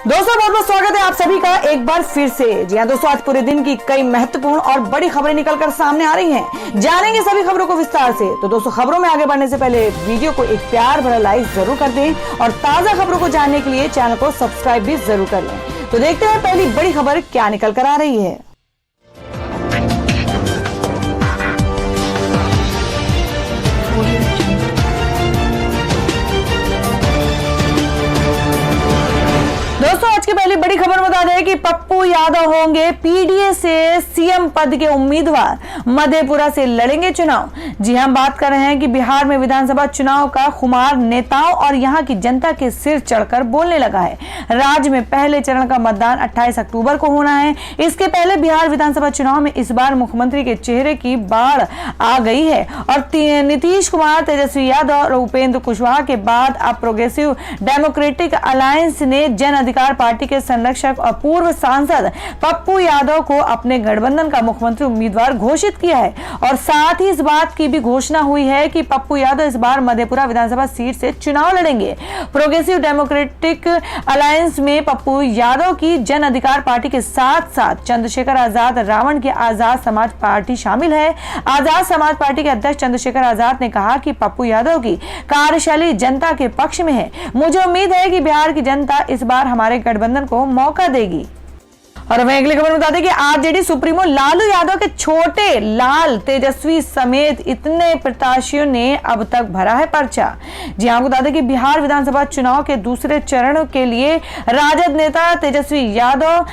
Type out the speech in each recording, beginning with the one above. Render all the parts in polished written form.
दोस्तों बहुत बहुत स्वागत है आप सभी का एक बार फिर से। जी हाँ दोस्तों, आज पूरे दिन की कई महत्वपूर्ण और बड़ी खबरें निकलकर सामने आ रही हैं। जानेंगे सभी खबरों को विस्तार से। तो दोस्तों खबरों में आगे बढ़ने से पहले वीडियो को एक प्यार भरा लाइक जरूर कर दें और ताजा खबरों को जानने के लिए चैनल को सब्सक्राइब भी जरूर कर लें। तो देखते हैं पहली बड़ी खबर क्या निकल कर आ रही है। दोस्तों आज की पहली बड़ी खबर बता दें कि पप्पू यादव होंगे पीडीए से सीएम पद के उम्मीदवार, मधेपुरा से लड़ेंगे चुनाव। जी हम बात कर रहे हैं कि बिहार में विधानसभा चुनाव का खुमार नेताओं और यहां की जनता के सिर चढ़कर बोलने लगा है। राज्य में पहले चरण का मतदान 28 अक्टूबर को होना है। इसके पहले बिहार विधानसभा चुनाव में इस बार मुख्यमंत्री के चेहरे की बाढ़ आ गई है और नीतीश कुमार, तेजस्वी यादव और उपेंद्र कुशवाहा के बाद अब प्रोग्रेसिव डेमोक्रेटिक अलायंस ने जन अधिकार पार्टी के संरक्षक और पूर्व सांसद पप्पू यादव को अपने गठबंधन का मुख्यमंत्री उम्मीदवार घोषित किया है। और साथ ही इस बात की भी घोषणा हुई है कि पप्पू यादव इस बार मधेपुरा विधानसभा सीट से चुनाव लड़ेंगे। प्रोग्रेसिव डेमोक्रेटिक अलायंस में पप्पू यादव की जन अधिकार पार्टी के साथ साथ चंद्रशेखर आजाद रावण की आजाद समाज पार्टी शामिल है। आजाद समाज पार्टी के अध्यक्ष चंद्रशेखर आजाद ने कहा कि पप्पू यादव की कार्यशैली जनता के पक्ष में है। मुझे उम्मीद है कि बिहार की जनता इस बार हमारे गठबंधन को मौका देगी। और हमें अगली खबर बता दें कि आरजेडी सुप्रीमो लालू यादव के छोटे लाल तेजस्वी समेत इतने प्रत्याशियों ने अब तक भरा है पर्चा। जी आपको बता दें कि बिहार विधानसभा चुनाव के दूसरे चरण के लिए राजद नेता तेजस्वी यादव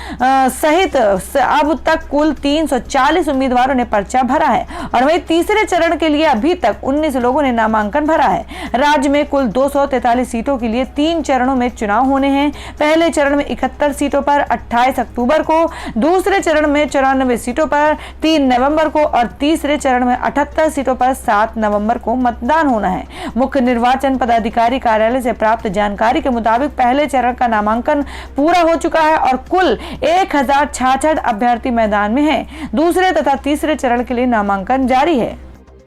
सहित अब तक कुल 340 उम्मीदवारों ने पर्चा भरा है और वहीं तीसरे चरण के लिए अभी तक 19 लोगों ने नामांकन भरा है। राज्य में कुल 243 सीटों के लिए 3 चरणों में चुनाव होने हैं। पहले चरण में 71 सीटों पर 28 अक्टूबर को, दूसरे चरण में 94 सीटों पर 3 नवंबर को और तीसरे चरण में 78 सीटों पर 7 नवंबर को मतदान होना है। मुख्य निर्वाचन पदाधिकारी कार्यालय से प्राप्त जानकारी के मुताबिक पहले चरण का नामांकन पूरा हो चुका है और कुल 1066 अभ्यर्थी मैदान में हैं। दूसरे तथा तीसरे चरण के लिए नामांकन जारी है।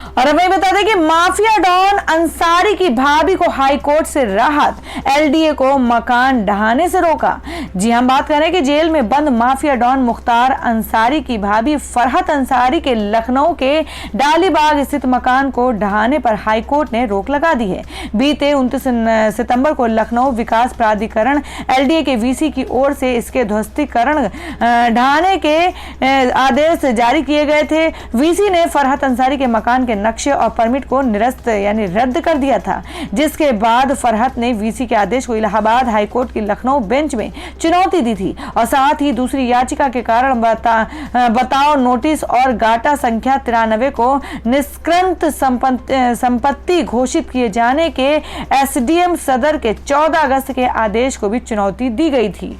और हमें बता दें कि माफिया डॉन अंसारी की भाभी को हाई कोर्ट से राहत, एलडीए को मकान ढहाने से रोका। जी हम बात करें कि जेल में बंद माफिया डॉन मुख्तार अंसारी की भाभी फरहत अंसारी के लखनऊ के डालीबाग स्थित मकान को ढहाने पर हाई कोर्ट ने रोक लगा दी है। बीते 29 सितंबर को लखनऊ विकास प्राधिकरण एलडीए के वीसी की ओर से इसके ध्वस्तीकरण ढहाने के आदेश जारी किए गए थे। वीसी ने फरहत अंसारी के मकान के नक्शे और परमिट को निरस्त यानी रद्द कर दिया था, जिसके बाद फरहत ने वीसी के आदेश को इलाहाबाद हाईकोर्ट की लखनऊ बेंच में चुनौती दी थी और साथ ही दूसरी याचिका के कारण बताओ नोटिस और गाटा संख्या 93 को निष्क्रंत संपत्ति घोषित किए जाने के एसडीएम सदर के 14 अगस्त के आदेश को भी चुनौती दी गई थी।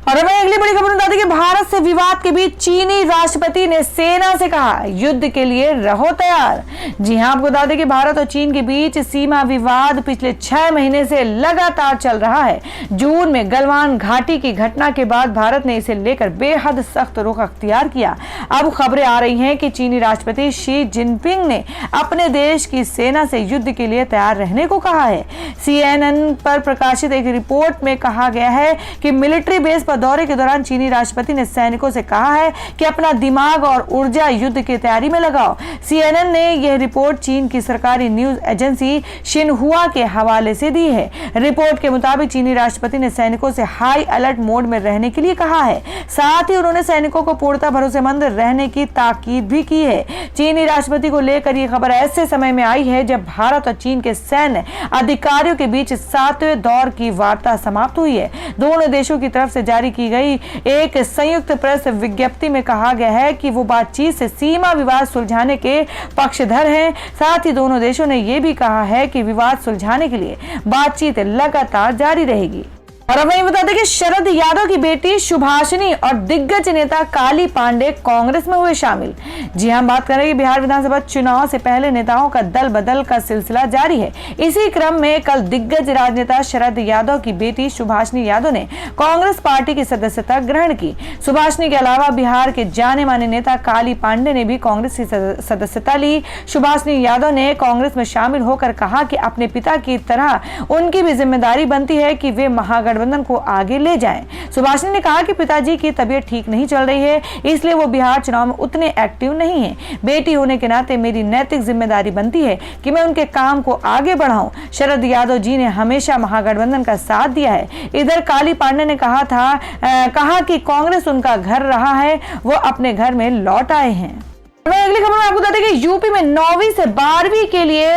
और हमें अगली बड़ी खबर बता दें कि भारत से विवाद के बीच चीनी राष्ट्रपति ने सेना से कहा युद्ध के लिए रहो तैयार। जी हां आपको बता दें कि भारत और चीन के बीच सीमा विवाद पिछले 6 महीने से लगातार चल रहा है। जून में गलवान घाटी की घटना के बाद भारत ने इसे लेकर बेहद सख्त रुख अख्तियार किया। अब खबरें आ रही हैं कि चीनी राष्ट्रपति शी जिनपिंग ने अपने देश की सेना से युद्ध के लिए तैयार रहने को कहा है। CNN पर प्रकाशित एक रिपोर्ट में कहा गया है कि मिलिट्री बेस पर दौरे के दौरान चीनी राष्ट्रपति ने सैनिकों से कहा है कि अपना दिमाग और ऊर्जा युद्ध की तैयारी में लगाओ। CNN ने यह रिपोर्ट चीन की सरकारी न्यूज एजेंसी शिनहुआ के हवाले से दी है। रिपोर्ट के मुताबिक चीनी राष्ट्रपति ने सैनिकों से हाई अलर्ट मोड में रहने के लिए कहा है। साथ ही उन्होंने सैनिकों को पूर्णतः भरोसेमंद रहने की ताकीद भी की है। चीनी राष्ट्रपति को लेकर यह खबर ऐसे समय में आई है जब भारत और चीन के सैन्य अधिकारियों के बीच 7वें दौर की वार्ता समाप्त हुई है। दोनों देशों की तरफ से जारी की गई एक संयुक्त प्रेस विज्ञप्ति में कहा गया है कि वो बातचीत से सीमा विवाद सुलझाने के पक्षधर हैं। साथ ही दोनों देशों ने यह भी कहा है कि विवाद सुलझाने के लिए बातचीत लगातार जारी रहेगी। और अब बता दें कि शरद यादव की बेटी सुभाषिनी और दिग्गज नेता काली पांडे कांग्रेस में हुए शामिल। जी हम बात करें कि बिहार विधानसभा चुनाव से पहले नेताओं का दल बदल का सिलसिला जारी है। इसी क्रम में कल दिग्गज राजनेता शरद यादव की बेटी सुभाषिनी यादव ने कांग्रेस पार्टी की सदस्यता ग्रहण की। सुभाषिनी के अलावा बिहार के जाने माने नेता काली पांडे ने भी कांग्रेस की सदस्यता ली। सुभाषिनी यादव ने कांग्रेस में शामिल होकर कहा कि अपने पिता की तरह उनकी भी जिम्मेदारी बनती है कि वे महागठबंधन महागठबंधन को आगे ले जाएं। सुभाषिनी ने कहा कि पिताजी की तबीयत ठीक नहीं चल रही है, इसलिए वो बिहार चुनाव में उतने एक्टिव नहीं है। बेटी होने के नाते मेरी नैतिक जिम्मेदारी बनती है कि मैं उनके काम को आगे बढ़ाऊं। शरद यादव जी ने हमेशा महागठबंधन का साथ दिया है। इधर काली पांडे ने कहा कि कांग्रेस उनका घर रहा है, वो अपने घर में लौट आए हैं। अगली खबर में आपको बता दें कि यूपी में 9वीं से 12वीं के लिए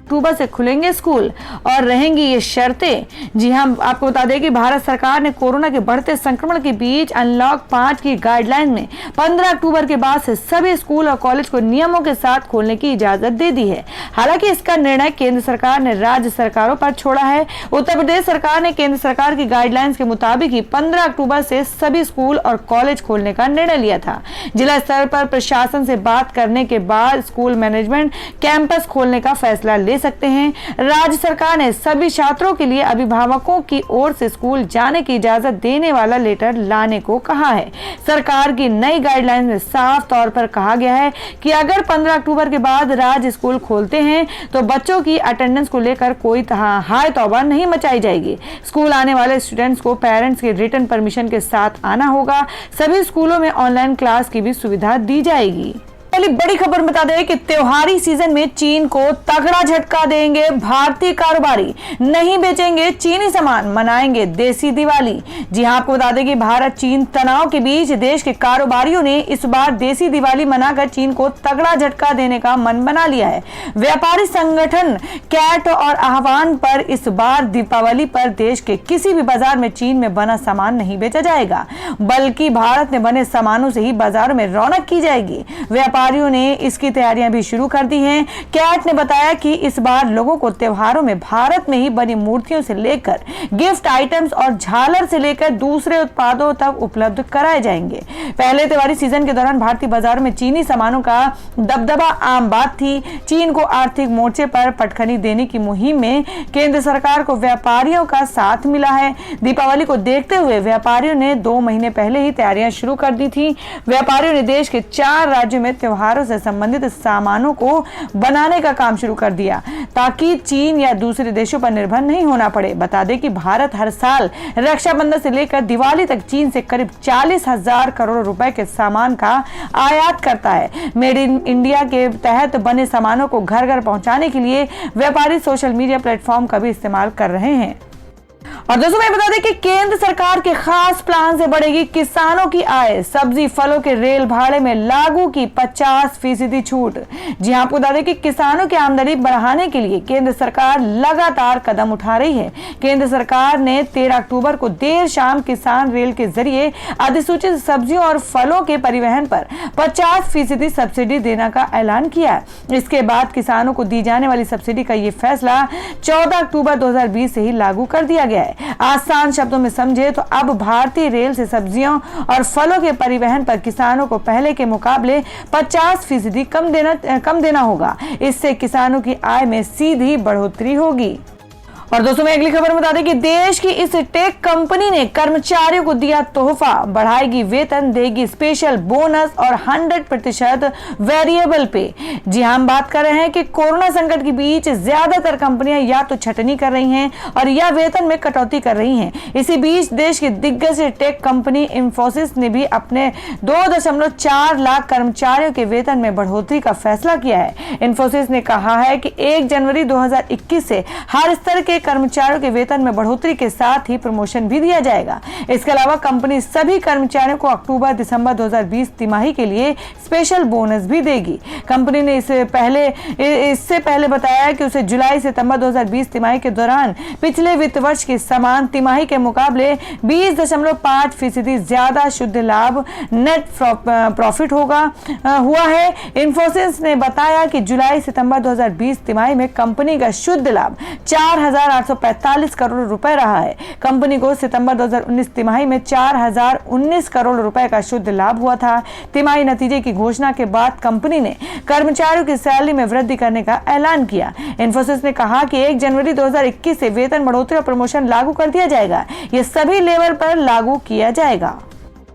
अक्टूबर से खुलेंगे स्कूल और रहेंगी ये शर्तें। जी हां, आपको बता दें कि भारत सरकार ने कोरोना के बढ़ते संक्रमण के बीच अनलॉक 5 की गाइडलाइन में 15 अक्टूबर के बाद से सभी स्कूल और कॉलेज को नियमों के साथ खोलने की इजाजत दे दी है। हालांकि इसका निर्णय केंद्र सरकार ने राज्य सरकारों पर छोड़ा है। उत्तर प्रदेश सरकार ने केंद्र सरकार की गाइडलाइंस के मुताबिक ही 15 अक्टूबर से सभी स्कूल और कॉलेज खोलने का निर्णय लिया था। जिला स्तर पर प्रशासन से बात करने के बाद स्कूल मैनेजमेंट कैंपस खोलने का फैसला ले सकते हैं। राज्य सरकार ने सभी छात्रों के लिए अभिभावकों की ओर से स्कूल जाने की इजाजत देने वाला लेटर लाने को कहा है। सरकार की नई गाइडलाइन में साफ तौर पर कहा गया है कि अगर 15 अक्टूबर के बाद राज्य स्कूल खोलते हैं तो बच्चों की अटेंडेंस को लेकर कोई हाय तौबा नहीं मचाई जाएगी। स्कूल आने वाले स्टूडेंट्स को पेरेंट्स के रिटन परमिशन के साथ आना होगा। सभी स्कूलों में ऑनलाइन क्लास की भी सुविधा दी जाएगी। पहली बड़ी खबर बता दें कि त्योहारी सीजन में चीन को तगड़ा झटका देंगे भारतीय कारोबारी, नहीं बेचेंगे चीनी सामान, मनाएंगे देसी दिवाली। जी हां, आपको बता दें कि भारत चीन तनाव के बीच देश के कारोबारियों ने इस बार देसी दिवाली मनाकर चीन को तगड़ा झटका देने का मन बना लिया है। व्यापारी संगठन कैट और आह्वान पर इस बार दीपावली पर देश के किसी भी बाजार में चीन में बना सामान नहीं बेचा जाएगा, बल्कि भारत में बने सामानों से ही बाजारों में रौनक की जाएगी। व्यापारियों ने इसकी तैयारियां भी शुरू कर दी हैं। कैट ने बताया कि इस बार लोगों को त्योहारों में भारत में ही बनी मूर्तियों से लेकर गिफ्ट आइटम्स और झालर से लेकर दूसरे उत्पादों तक उपलब्ध कराए जाएंगे। पहले त्योहारी सीजन के दौरान भारतीय बाजारों में चीनी सामानों का दबदबा आम बात थी। चीन को आर्थिक मोर्चे पर पटखनी देने की मुहिम में केंद्र सरकार को व्यापारियों का साथ मिला है। दीपावली को देखते हुए व्यापारियों ने 2 महीने पहले ही तैयारियां शुरू कर दी थी। व्यापारियों ने देश के 4 राज्यों में त्योहारों से संबंधित सामानों को बनाने का काम शुरू कर दिया ताकि चीन या दूसरे देशों पर निर्भर नहीं होना पड़े। बता दें कि भारत हर साल रक्षाबंधन से लेकर दिवाली तक चीन से करीब 40,000 करोड़ रुपए के सामान का आयात करता है। मेड इन इंडिया के तहत बने सामानों को घर घर पहुंचाने के लिए व्यापारी सोशल मीडिया प्लेटफॉर्म का भी इस्तेमाल कर रहे हैं। और दोस्तों मैं बता दें कि केंद्र सरकार के खास प्लान से बढ़ेगी किसानों की आय। सब्जी फलों के रेल भाड़े में लागू की 50% छूट। जी हां, आपको बता दें कि किसानों की आमदनी बढ़ाने के लिए केंद्र सरकार लगातार कदम उठा रही है। केंद्र सरकार ने 13 अक्टूबर को देर शाम किसान रेल के जरिए अधिसूचित सब्जियों और फलों के परिवहन पर 50% सब्सिडी देने का ऐलान किया। इसके बाद किसानों को दी जाने वाली सब्सिडी का ये फैसला 14 अक्टूबर 2020 से ही लागू कर दिया गया है। आसान शब्दों में समझे तो अब भारतीय रेल से सब्जियों और फलों के परिवहन पर किसानों को पहले के मुकाबले 50% कम देना होगा। इससे किसानों की आय में सीधी बढ़ोतरी होगी। और दोस्तों मैं अगली खबर बता दें कि देश की इस टेक कंपनी ने कर्मचारियों को दिया तोहफा, बढ़ाएगी वेतन, देगी स्पेशल बोनस और 100% वेरिएबल पे। जी हां, हम बात कर रहे हैं कि कोरोना संकट के बीच ज्यादातर कंपनियां या तो छटनी कर रही हैं और या वेतन में कटौती कर रही हैं। इसी बीच देश की दिग्गज टेक कंपनी इंफोसिस ने भी अपने 2.4 लाख कर्मचारियों के वेतन में बढ़ोतरी का फैसला किया है। इंफोसिस ने कहा है कि 1 जनवरी 2021 से हर स्तर के कर्मचारियों के वेतन में बढ़ोतरी के साथ ही प्रमोशन भी दिया जाएगा। इसके अलावा कंपनी सभी कर्मचारियों को अक्टूबर-दिसंबर 2020 तिमाही के लिए स्पेशल बोनस भी देगी। कंपनी ने इससे पहले बताया कि उसे जुलाई-सितंबर 2020 तिमाही के दौरान पिछले वित्त वर्ष की समान तिमाही के मुकाबले 20.5% ज्यादा शुद्ध लाभ नेट प्रॉफिट हुआ है। इंफोसिस ने बताया कि जुलाई-सितंबर 2020 तिमाही में कंपनी का शुद्ध लाभ 4,845 करोड़ रुपए रहा है। कंपनी को सितंबर 2019 तिमाही में 4,019 करोड़ रुपए का शुद्ध लाभ हुआ था। तिमाही नतीजे की घोषणा के बाद कंपनी ने कर्मचारियों की सैलरी में वृद्धि करने का ऐलान किया। इंफोसिस ने कहा कि 1 जनवरी 2021 से वेतन बढ़ोतरी और प्रमोशन लागू कर दिया जाएगा। यह सभी लेवल पर लागू किया जाएगा।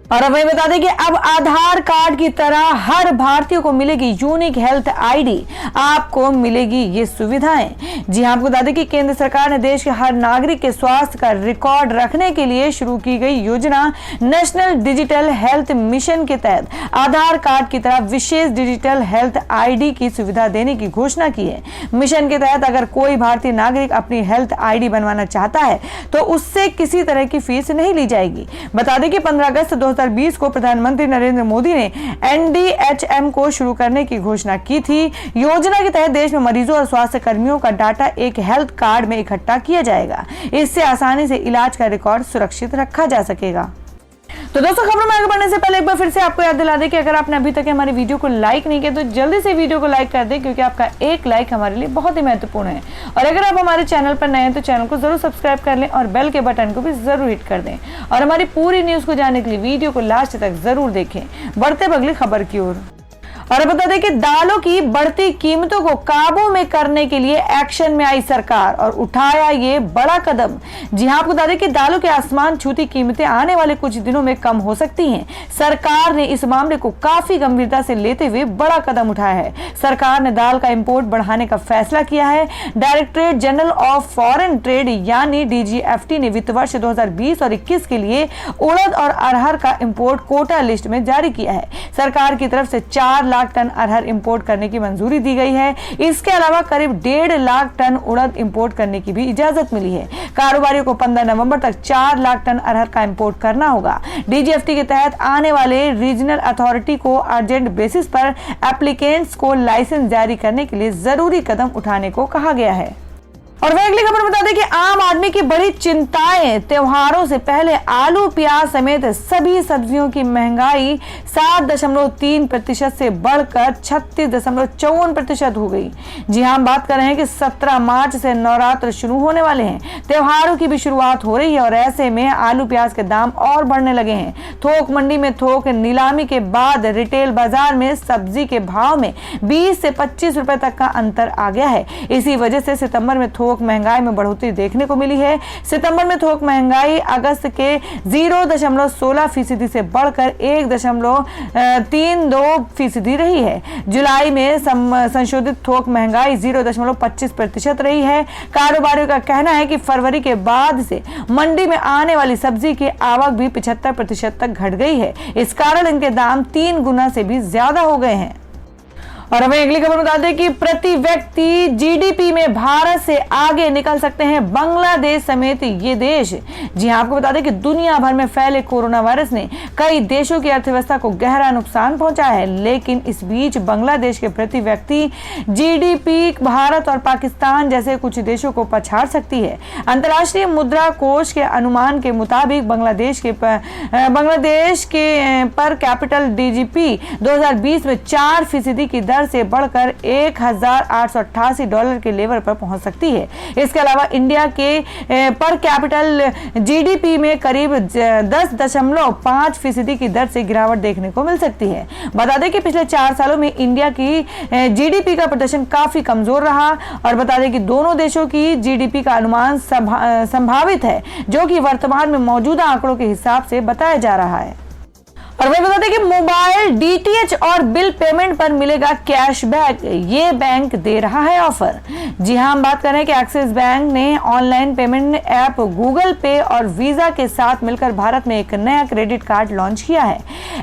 और अब वही बता दें कि अब आधार कार्ड की तरह हर भारतीय को मिलेगी यूनिक हेल्थ आईडी, आपको मिलेगी ये सुविधाएं। जी हां, आपको बता दें कि केंद्र सरकार ने देश के हर नागरिक के स्वास्थ्य का रिकॉर्ड रखने के लिए शुरू की गई योजना नेशनल डिजिटल हेल्थ मिशन के तहत आधार कार्ड की तरह विशेष डिजिटल हेल्थ आईडी की सुविधा देने की घोषणा की है। मिशन के तहत अगर कोई भारतीय नागरिक अपनी हेल्थ आईडी बनवाना चाहता है तो उससे किसी तरह की फीस नहीं ली जाएगी। बता दें कि 15 अगस्त 2020 को प्रधानमंत्री नरेंद्र मोदी ने NDHM को शुरू करने की घोषणा की थी। योजना के तहत देश में मरीजों और स्वास्थ्य कर्मियों का डाटा एक हेल्थ कार्ड में इकट्ठा किया जाएगा। इससे आसानी से इलाज का रिकॉर्ड सुरक्षित रखा जा सकेगा। तो दोस्तों, खबरों में आगे बढ़ने से पहले एक बार फिर से आपको याद दिला दें कि अगर आपने अभी तक हमारी वीडियो को लाइक नहीं किया तो जल्दी से वीडियो को लाइक कर दें, क्योंकि आपका एक लाइक हमारे लिए बहुत ही महत्वपूर्ण है। और अगर आप हमारे चैनल पर नए हैं तो चैनल को जरूर सब्सक्राइब कर लें और बेल के बटन को भी जरूर हिट कर दें। और हमारी पूरी न्यूज को जानने के लिए वीडियो को लास्ट तक जरूर देखें। बढ़ते अगली खबर की ओर। और बता दें कि दालों की बढ़ती कीमतों को काबू में करने के लिए एक्शन में आई सरकार और उठाया ये बड़ा कदम। जी हां, आपको बता दें कि दालों के आसमान छूती कीमतें आने वाले कुछ दिनों में कम हो सकती हैं। सरकार ने इस मामले को काफी गंभीरता से लेते हुए बड़ा कदम उठाया है। सरकार ने दाल का इंपोर्ट बढ़ाने का फैसला किया है। Directorate general of foreign trade यानी DGFT ने वित्त वर्ष 2020 और 21 के लिए उड़द और अरहर का इंपोर्ट कोटा लिस्ट में जारी किया है। सरकार की तरफ से 4 लाख टन अरहर इंपोर्ट करने की मंजूरी दी गई है। इसके अलावा करीब 1.5 लाख टन उड़द इंपोर्ट करने की भी इजाजत मिली है। कारोबारियों को 15 नवंबर तक 4 लाख टन अरहर का इंपोर्ट करना होगा। DGFT के तहत आने वाले रीजनल अथॉरिटी को अर्जेंट बेसिस पर एप्लीकेंट्स को लाइसेंस जारी करने के लिए जरूरी कदम उठाने को कहा गया है। और वह अगली खबर बता दें कि आम आदमी की बड़ी चिंताएं, त्योहारों से पहले आलू प्याज समेत सभी सब्जियों की महंगाई 7.3% से बढ़कर 36.54% हो गई। जी हां, हम बात कर रहे हैं कि 17 मार्च से नवरात्र शुरू होने वाले हैं। त्योहारों की भी शुरुआत हो रही है और ऐसे में आलू प्याज के दाम और बढ़ने लगे हैं। थोक मंडी में थोक नीलामी के बाद रिटेल बाजार में सब्जी के भाव में 20 से 25 रुपए तक का अंतर आ गया है। इसी वजह से सितंबर में थोक महंगाई में बढ़ोतरी देखने को मिली है। सितंबर में थोक महंगाई अगस्त के 0.16% से बढ़कर 1.32% रही है। जुलाई में संशोधित थोक महंगाई 0.25% रही है। कारोबारियों का कहना है कि फरवरी के बाद से मंडी में आने वाली सब्जी की आवक भी 75% तक घट गई है। इस कारण इनके दाम 3 गुना से भी ज्यादा हो गए हैं। और हमें अगली खबर बता दें कि प्रति व्यक्ति GDP में भारत से आगे निकल सकते हैं बांग्लादेश समेत ये देश। जी हां, आपको बता दें कि दुनिया भर में फैले कोरोना वायरस ने कई देशों की अर्थव्यवस्था को गहरा नुकसान पहुंचाया है, लेकिन इस बीच बांग्लादेश के प्रति व्यक्ति GDP भारत और पाकिस्तान जैसे कुछ देशों को पछाड़ सकती है। अंतर्राष्ट्रीय मुद्रा कोष के अनुमान के मुताबिक बांग्लादेश के पर कैपिटल DGP 2020 में 4% की दर से बढ़कर $1,888 के लेवल पर पहुंच सकती है। इसके अलावा इंडिया के पर कैपिटल GDP में करीब 10.5% की दर से गिरावट देखने को मिल सकती है। बता दें कि पिछले 4 सालों में इंडिया की GDP का प्रदर्शन काफी कमजोर रहा और बता दें कि दोनों देशों की GDP का अनुमान संभावित है, जो कि वर्तमान में मौजूदा आंकड़ों के हिसाब से बताया जा रहा है। और वही बता दें कि मोबाइल DTH और बिल पेमेंट पर मिलेगा कैशबैक, ये बैंक दे रहा है ऑफर। जी हां, हम बात कर रहे हैं कि एक्सिस बैंक ने ऑनलाइन पेमेंट ऐप गूगल पे और वीजा के साथ मिलकर भारत में एक नया क्रेडिट कार्ड लॉन्च किया है।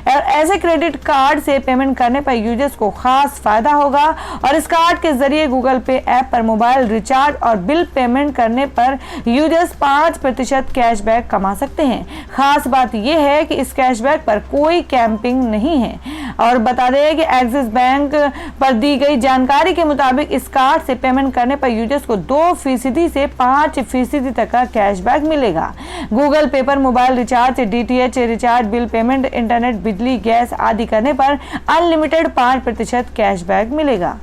और ऐसे क्रेडिट कार्ड से पेमेंट करने पर यूजर्स को खास फायदा होगा और इस कार्ड के जरिए गूगल पे ऐप पर मोबाइल रिचार्ज और बिल पेमेंट करने पर यूजर्स 5% कैशबैक कमा सकते हैं। खास बात यह है कि इस कैशबैक पर कोई कैंपिंग नहीं है। और बता दें कि एक्सिस बैंक पर दी गई जानकारी के मुताबिक इस कार्ड से पेमेंट करने पर यूजर्स को 2% से 5% तक का कैशबैक मिलेगा। गूगल पे पर mobile recharge, DTH recharge, bill payment, internet, बिजली, गैस आदि करने पर अनलिमिटेड 5% कैशबैक मिलेगा।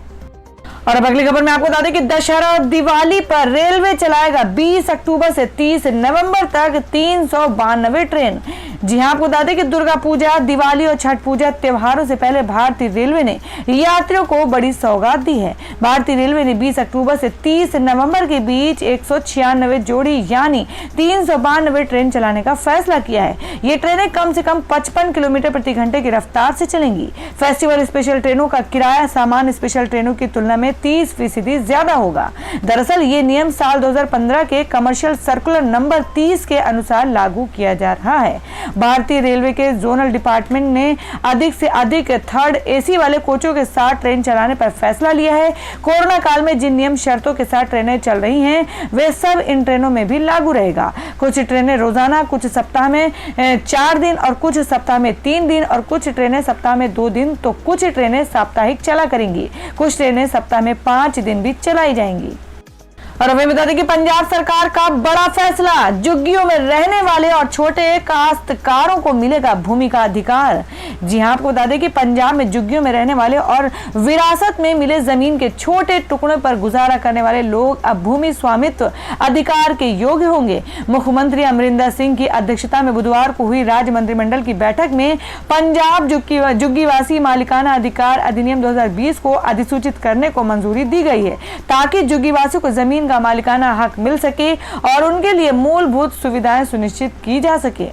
और अब अगली खबर में आपको बता दें कि दशहरा और दिवाली पर रेलवे चलाएगा 20 अक्टूबर से 30 नवंबर तक 392 ट्रेन। जी हां, आपको बता दें कि दुर्गा पूजा, दिवाली और छठ पूजा त्योहारों से पहले भारतीय रेलवे ने यात्रियों को बड़ी सौगात दी है। भारतीय रेलवे ने 20 अक्टूबर से 30 नवंबर के बीच 196 जोड़ी यानी 392 ट्रेन चलाने का फैसला किया है। ये ट्रेनें कम से कम 55 किलोमीटर प्रति घंटे की रफ्तार से चलेंगी। फेस्टिवल स्पेशल ट्रेनों का किराया सामान्य स्पेशल ट्रेनों की तुलना में 30% ज्यादा होगा। दरअसल ये नियम साल 2015 के कमर्शियल सर्कुलर नंबर 30 के अनुसार लागू किया जा रहा है। भारतीय रेलवे के जोनल डिपार्टमेंट ने अधिक से अधिक थर्ड एसी वाले कोचों के साथ ट्रेन चलाने पर फैसला लिया है। कोरोना काल में जिन नियम शर्तों के साथ ट्रेनें चल रही हैं वे सब इन ट्रेनों में भी लागू रहेगा। कुछ ट्रेनें रोजाना, कुछ सप्ताह में 4 दिन और कुछ सप्ताह में 3 दिन और कुछ ट्रेनें सप्ताह में 2 दिन तो कुछ ट्रेनें साप्ताहिक चला करेंगी। कुछ ट्रेनें सप्ताह में 5 दिन भी चलाई जाएंगी। और हमें बता दें कि पंजाब सरकार का बड़ा फैसला, झुग्गियों में रहने वाले और छोटे काश्तकारों को मिलेगा भूमि का अधिकार। जी हां, आपको बता दें कि पंजाब में झुग्गियों में रहने वाले और विरासत में मिले जमीन के छोटे टुकड़ों पर गुजारा करने वाले लोग अब भूमि स्वामित्व अधिकार के योग्य होंगे। मुख्यमंत्री अमरिंदर सिंह की अध्यक्षता में बुधवार को हुई राज्य मंत्रिमंडल की बैठक में पंजाब झुग्गीवासी मालिकाना अधिकार अधिनियम 2020 को अधिसूचित करने को मंजूरी दी गई है ताकि झुग्गीवासियों को जमीन का मालिकाना हक मिल सके और उनके लिए मूलभूत सुविधाएं सुनिश्चित की जा सके।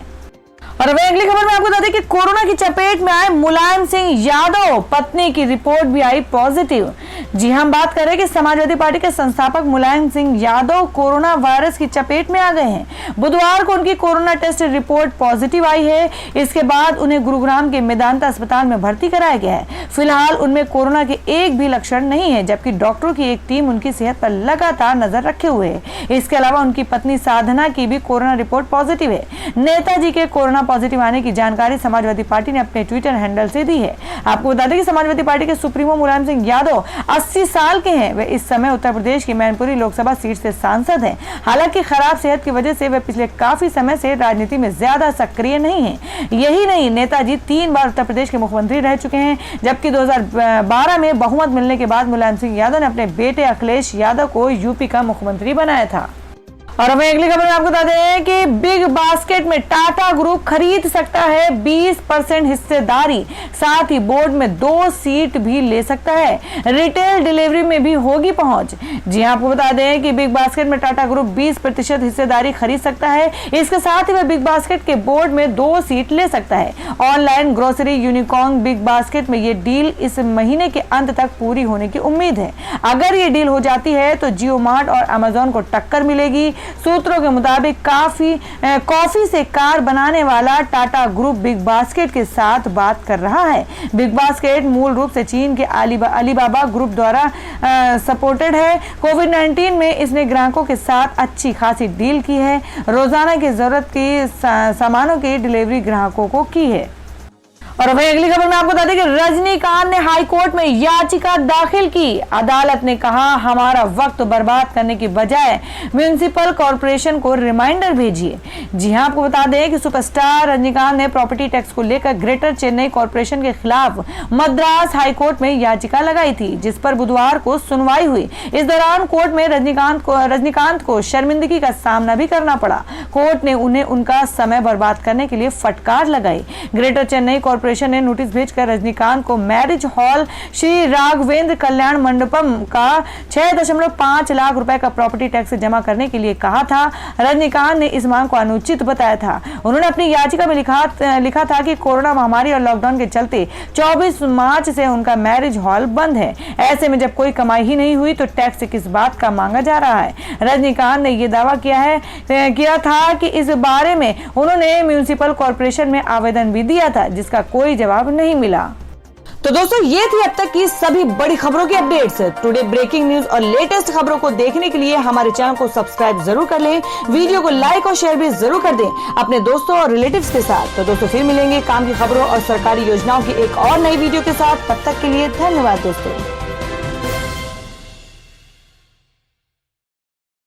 और अब अगली खबर में आपको बता दें कि कोरोना की चपेट में आए मुलायम सिंह यादव, पत्नी की रिपोर्ट भी आई पॉजिटिव। जी हम बात कर रहे हैं कि समाजवादी पार्टी के संस्थापक मुलायम सिंह यादव कोरोना वायरस की चपेट में आ गए हैं। बुधवार को उनकी कोरोना टेस्ट रिपोर्ट पॉजिटिव आई है। इसके बाद उन्हें गुरुग्राम के मेदांता अस्पताल में भर्ती कराया गया है। फिलहाल उनमें कोरोना के एक भी लक्षण नहीं है, जबकि डॉक्टरों की एक टीम उनकी सेहत पर लगातार नजर रखे हुए है। इसके अलावा उनकी पत्नी साधना की भी कोरोना रिपोर्ट पॉजिटिव है। नेताजी के कोरोना पॉजिटिव आने की जानकारी समाजवादी पार्टी ने अपने ट्विटर हैंडल से दी है। आपको बता दें कि समाजवादी पार्टी के सुप्रीमो मुलायम सिंह यादव 80 साल के हैं। वे इस समय उत्तर प्रदेश की मैनपुरी लोकसभा सीट से सांसद हैं। हालांकि खराब सेहत की वजह से वे पिछले काफी समय से राजनीति में ज्यादा सक्रिय नहीं हैं। यही नहीं, नेताजी 3 बार उत्तर प्रदेश के मुख्यमंत्री रह चुके हैं, जबकि 2012 में बहुमत मिलने के बाद मुलायम सिंह यादव ने अपने बेटे अखिलेश यादव को यूपी का मुख्यमंत्री बनाया था। और हमें अगली खबर में आपको बता दें कि बिग बास्केट में टाटा ग्रुप खरीद सकता है 20% हिस्सेदारी, साथ ही बोर्ड में 2 सीट भी ले सकता है। रिटेल डिलीवरी में भी होगी पहुंच। जी आपको बता दें कि बिग बास्केट में टाटा ग्रुप 20% हिस्सेदारी खरीद सकता है। इसके साथ ही वह बिग बास्केट के बोर्ड में 2 सीट ले सकता है। Online grocery unicorn big basket में ये डील इस महीने के अंत तक पूरी होने की उम्मीद है। अगर ये डील हो जाती है तो जियो मार्ट और अमेजोन को टक्कर मिलेगी। सूत्रों के मुताबिक कॉफी से कार बनाने वाला टाटा ग्रुप बिग बास्केट के साथ बात कर रहा है। बिग बास्केट मूल रूप से चीन के अलीबाबा ग्रुप द्वारा सपोर्टेड है। कोविड-19 में इसने ग्राहकों के साथ अच्छी खासी डील की है। रोजाना की जरूरत की सामानों की डिलीवरी ग्राहकों को की है। और वहीं अगली खबर में आपको बता दें कि रजनीकांत ने हाई कोर्ट में याचिका दाखिल की। अदालत ने कहा, हमारा वक्त बर्बाद करने की बजाय म्युनिसिपल कॉर्पोरेशन को रिमाइंडर भेजिए। जी हां, आपको बता दें कि सुपरस्टार रजनीकांत ने प्रॉपर्टी टैक्स को लेकर ग्रेटर चेन्नई कॉर्पोरेशन के खिलाफ मद्रास हाई कोर्ट में याचिका लगाई थी, जिस पर बुधवार को सुनवाई हुई। इस दौरान कोर्ट में रजनीकांत को शर्मिंदगी का सामना भी करना पड़ा। कोर्ट ने उन्हें उनका समय बर्बाद करने के लिए फटकार लगाई। ग्रेटर चेन्नई कॉर्पोरेशन ने नोटिस भेजकर रजनीकांत को मैरिज हॉल श्री राघवेंद्र कल्याण मंडपम का 6.5 लाख रुपए का प्रॉपर्टी टैक्स जमा करने के लिए कहा था। रजनीकांत ने इस मांग को अनुचित बताया था। उन्होंने अपनी याचिका में लिखा था कि कोरोना महामारी और लॉकडाउन के चलते 24 मार्च से उनका मैरिज हॉल बंद है। ऐसे में जब कोई कमाई ही नहीं हुई तो टैक्स किस बात का मांगा जा रहा है। रजनीकांत ने यह दावा किया था कि इस बारे में उन्होंने म्युनिसिपल कॉर्पोरेशन में आवेदन भी दिया था, जिसका कोई जवाब नहीं मिला। तो दोस्तों, ये थी अब तक की सभी बड़ी खबरों की अपडेट्स। टुडे ब्रेकिंग न्यूज और लेटेस्ट खबरों को देखने के लिए हमारे चैनल को सब्सक्राइब जरूर कर लें। वीडियो को लाइक और शेयर भी जरूर कर दें अपने दोस्तों और रिलेटिव्स के साथ। तो दोस्तों, फिर मिलेंगे काम की खबरों और सरकारी योजनाओं की एक और नई वीडियो के साथ। तब तक के लिए धन्यवाद दोस्तों।